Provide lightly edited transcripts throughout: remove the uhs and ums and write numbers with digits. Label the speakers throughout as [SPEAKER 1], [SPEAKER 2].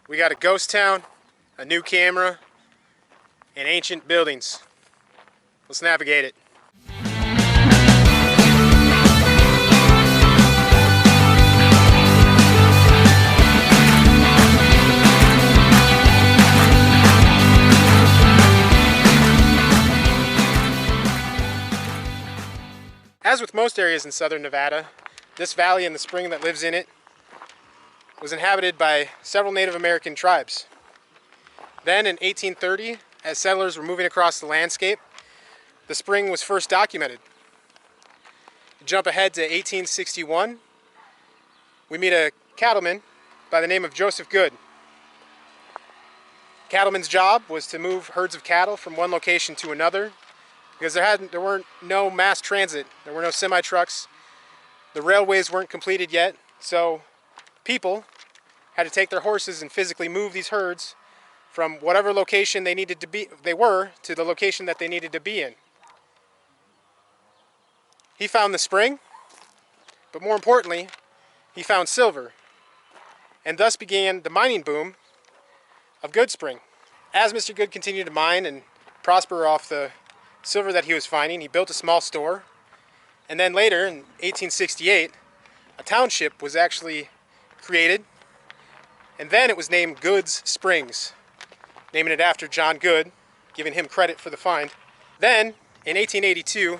[SPEAKER 1] We got a ghost town, a new camera, and ancient buildings. Let's navigate it. As with most areas in southern Nevada, this valley and the spring that lives in it was inhabited by several Native American tribes. Then in 1830, as settlers were moving across the landscape, the spring was first documented. Jump ahead to 1861, we meet a cattleman by the name of Joseph Good. Cattleman's job was to move herds of cattle from one location to another because there weren't no mass transit, there were no semi-trucks, the railways weren't completed yet, so people had to take their horses and physically move these herds from whatever location they were to the location that they needed to be in. He found the spring, but more importantly, he found silver, and thus began the mining boom of Goodsprings. As Mr. Good continued to mine and prosper off the silver that he was finding, he built a small store, and then later in 1868 a township was actually created, and then it was named Goodsprings, naming it after John Good, giving him credit for the find. Then in 1882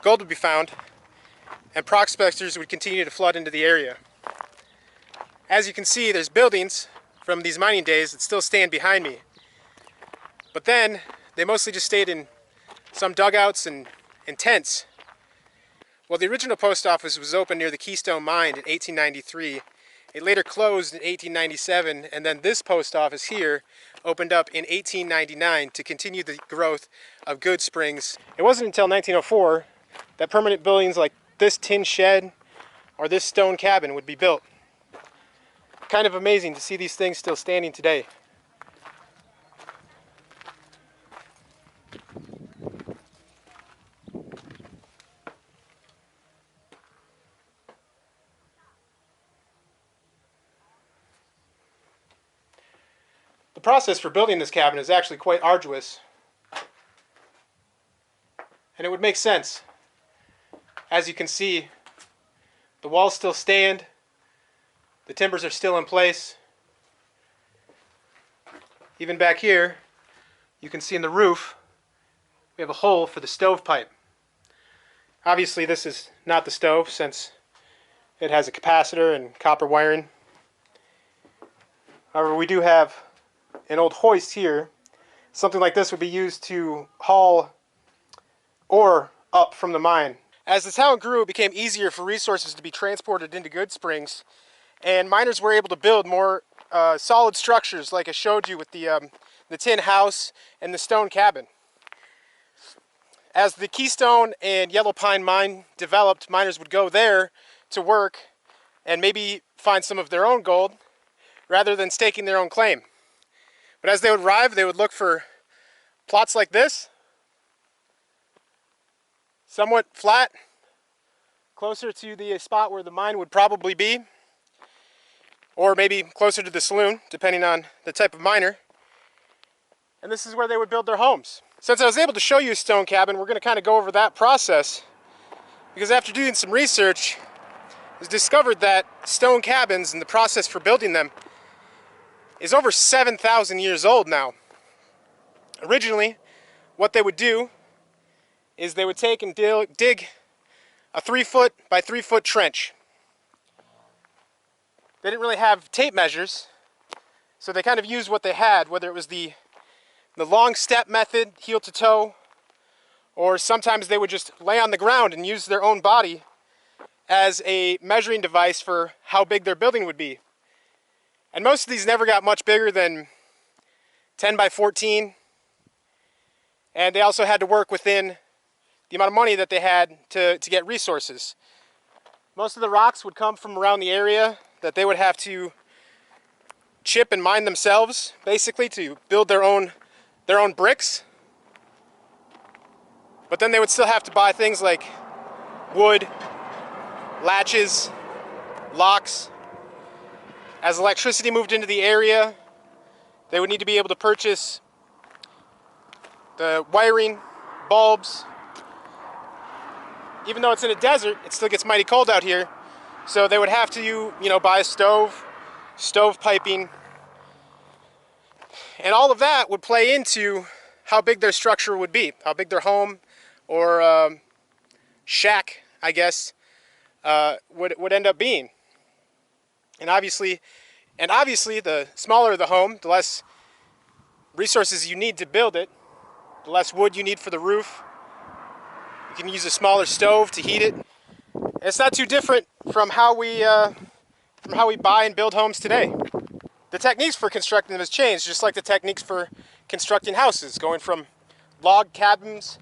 [SPEAKER 1] gold would be found and prospectors would continue to flood into the area. As you can see, there's buildings from these mining days that still stand behind me, but then they mostly just stayed in some dugouts and tents. Well, the original post office was opened near the Keystone Mine in 1893. It later closed in 1897, and then this post office here opened up in 1899 to continue the growth of Goodsprings. It wasn't until 1904 that permanent buildings like this tin shed or this stone cabin would be built. Kind of amazing to see these things still standing today. The process for building this cabin is actually quite arduous, and it would make sense. As you can see, the walls still stand, the timbers are still in place. Even back here, you can see in the roof, we have a hole for the stovepipe. Obviously this is not the stove since it has a capacitor and copper wiring. However, we do have an old hoist here. Something like this would be used to haul ore up from the mine. As the town grew, it became easier for resources to be transported into Goodsprings, and miners were able to build more solid structures like I showed you with the tin house and the stone cabin. As the Keystone and Yellow Pine mine developed, miners would go there to work and maybe find some of their own gold rather than staking their own claim. But as they would arrive, they would look for plots like this, somewhat flat, closer to the spot where the mine would probably be, or maybe closer to the saloon, depending on the type of miner. And this is where they would build their homes. Since I was able to show you a stone cabin, we're going to kind of go over that process, because after doing some research, it was discovered that stone cabins and the process for building them is over 7,000 years old now. Originally, what they would do is they would take and dig a 3-foot by 3-foot trench. They didn't really have tape measures, so they kind of used what they had, whether it was the long step method, heel to toe, or sometimes they would just lay on the ground and use their own body as a measuring device for how big their building would be. And most of these never got much bigger than 10 by 14. And they also had to work within the amount of money that they had to get resources. Most of the rocks would come from around the area that they would have to chip and mine themselves, basically, to build their own bricks. But then they would still have to buy things like wood, latches, locks. As electricity moved into the area, They would need to be able to purchase the wiring, bulbs. Even though it's in a desert, it still gets mighty cold out here. So they would have to, buy a stove piping, and all of that would play into how big their structure would be, how big their home or shack, I guess, would end up being. And obviously, the smaller the home, the less resources you need to build it, the less wood you need for the roof. You can use a smaller stove to heat it. And it's not too different from how we buy and build homes today. The techniques for constructing them has changed, just like the techniques for constructing houses, going from log cabins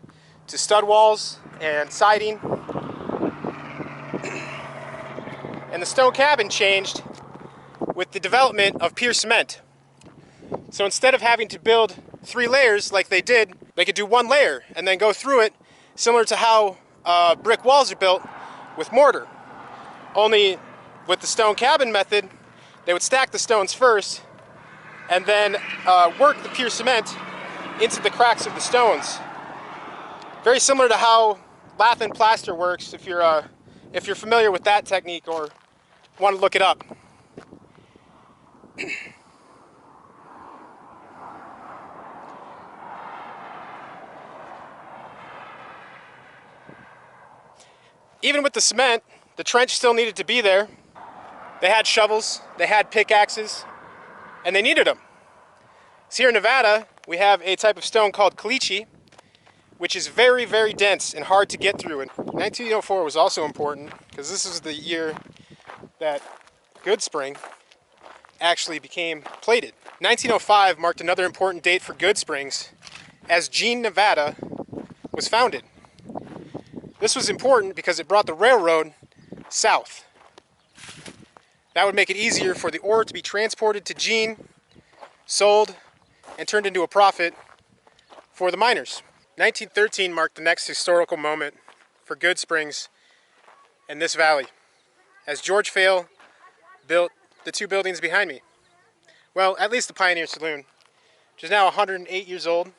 [SPEAKER 1] to stud walls and siding. And the stone cabin changed with the development of pure cement. So instead of having to build 3 layers like they did, they could do 1 layer and then go through it, similar to how brick walls are built with mortar. Only with the stone cabin method, they would stack the stones first and then work the pure cement into the cracks of the stones. Very similar to how lath and plaster works, if you're familiar with that technique or want to look it up. Even with the cement, the trench still needed to be there. They had shovels, they had pickaxes, and they needed them. So here in Nevada, we have a type of stone called caliche, which is very, very dense and hard to get through. And 1904 was also important because this is the year that Goodsprings actually became plated. 1905 marked another important date for Goodsprings, as Jean, Nevada was founded. This was important because it brought the railroad south. That would make it easier for the ore to be transported to Jean, sold, and turned into a profit for the miners. 1913 marked the next historical moment for Goodsprings and this valley, as George Fale built the 2 buildings behind me. Well, at least the Pioneer Saloon, which is now 108 years old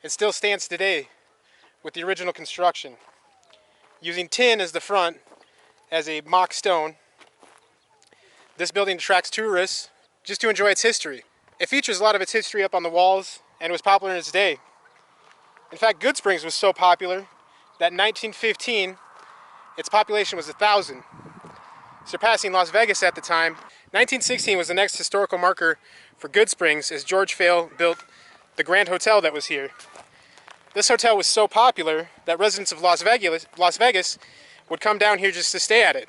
[SPEAKER 1] and still stands today with the original construction, using tin as the front as a mock stone. This building attracts tourists just to enjoy its history. It features a lot of its history up on the walls and was popular in its day. In fact, Goodsprings was so popular that in 1915, its population was 1,000, surpassing Las Vegas at the time. 1916 was the next historical marker for Goodsprings, as George Fale built the Grand Hotel that was here. This hotel was so popular that residents of Las Vegas would come down here just to stay at it.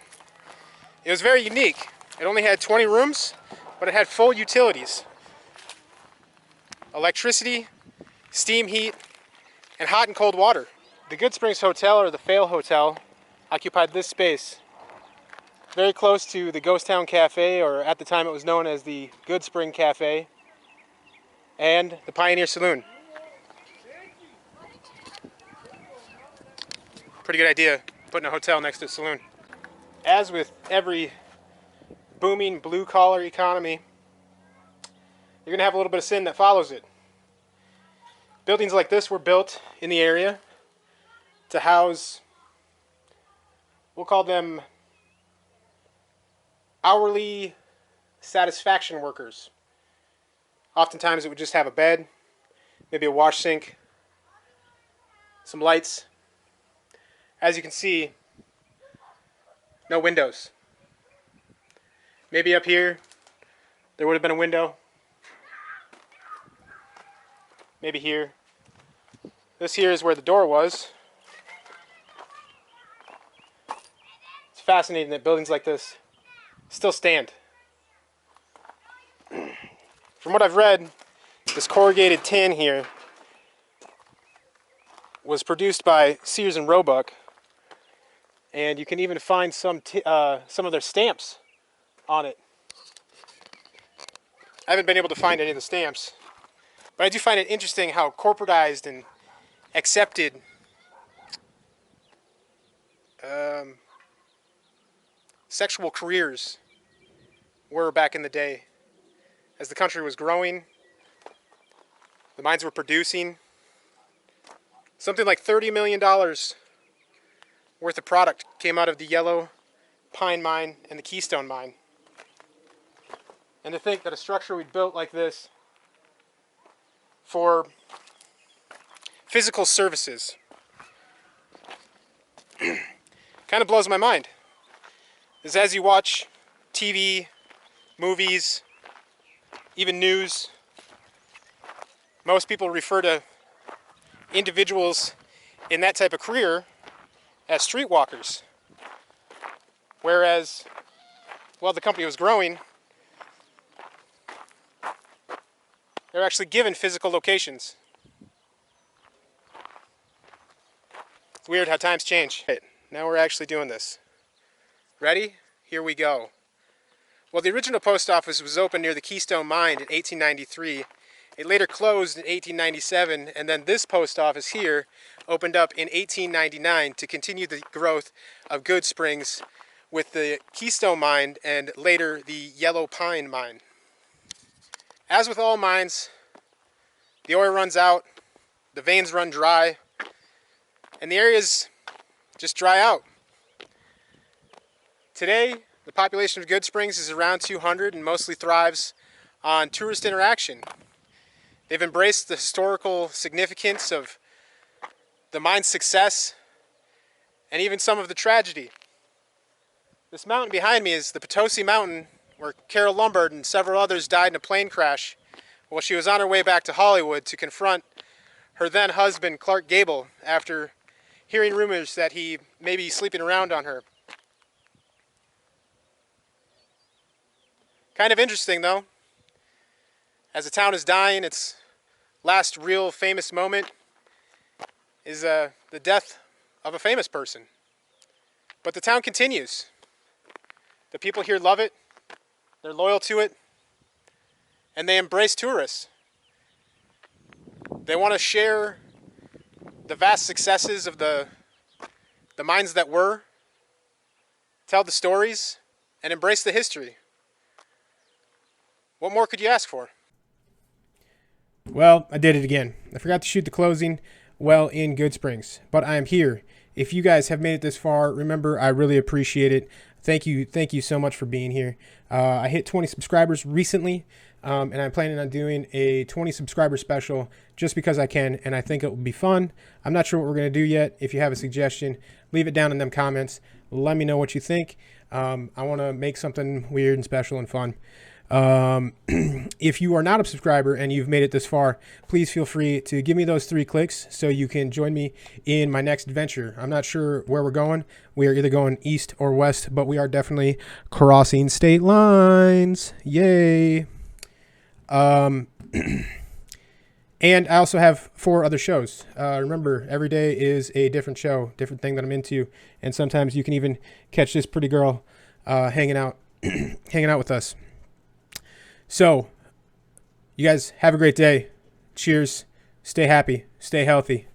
[SPEAKER 1] It was very unique. It only had 20 rooms, but it had full utilities: electricity, steam heat, and hot and cold water. The Goodsprings Hotel, or the Fale Hotel, occupied this space, very close to the Ghost Town Cafe, or at the time it was known as the Goodspring Cafe, and the Pioneer Saloon. Pretty good idea, putting a hotel next to a saloon. As with every booming blue-collar economy, you're going to have a little bit of sin that follows it. Buildings like this were built in the area to house, we'll call them hourly satisfaction workers. Oftentimes it would just have a bed, maybe a wash sink, some lights. As you can see, no windows. Maybe up here there would have been a window. Maybe here. This here is where the door was. It's fascinating that buildings like this still stand. From what I've read, this corrugated tin here was produced by Sears and Roebuck, and you can even find some of their stamps on it. I haven't been able to find any of the stamps, but I do find it interesting how corporatized and accepted sexual careers were back in the day. As the country was growing, The mines were producing something like $30 million worth of product came out of the Yellow Pine Mine and the Keystone Mine. And to think that a structure we'd built like this for physical services kind of blows my mind. Is as you watch TV, movies, even news, most people refer to individuals in that type of career as streetwalkers. Whereas, while the company was growing, they're actually given physical locations. It's weird how times change. Now we're actually doing this. Ready? Here we go. Well, the original post office was opened near the Keystone Mine in 1893. It later closed in 1897, and then this post office here opened up in 1899 to continue the growth of Goodsprings with the Keystone Mine and later the Yellow Pine Mine. As with all mines, the oil runs out, the veins run dry, and the areas just dry out. Today, the population of Goodsprings is around 200 and mostly thrives on tourist interaction. They've embraced the historical significance of the mine's success and even some of the tragedy. This mountain behind me is the Potosi Mountain, where Carol Lombard and several others died in a plane crash while she was on her way back to Hollywood to confront her then husband, Clark Gable, after hearing rumors that he may be sleeping around on her. Kind of interesting, though. As the town is dying, its last real famous moment is the death of a famous person. But the town continues. The people here love it, they're loyal to it, and they embrace tourists. They want to share the vast successes of the mines that were, tell the stories, and embrace the history. What more could you ask for? Well, I did it again. I forgot to shoot the closing well in Goodsprings, but I am here. If you guys have made it this far, remember, I really appreciate it. Thank you so much for being here. I hit 20 subscribers recently, and I'm planning on doing a 20 subscriber special just because I can, and I think it will be fun. I'm not sure what we're going to do yet. If you have a suggestion, leave it down in them comments. Let me know what you think. I want to make something weird and special and fun. If you are not a subscriber and you've made it this far, please feel free to give me those 3 clicks so you can join me in my next adventure. I'm not sure where we're going. We are either going east or west, but we are definitely crossing state lines. Yay. And I also have 4 other shows. Remember, every day is a different show, different thing that I'm into. And sometimes you can even catch this pretty girl, hanging out with us. So, you guys have a great day. Cheers. Stay happy. Stay healthy.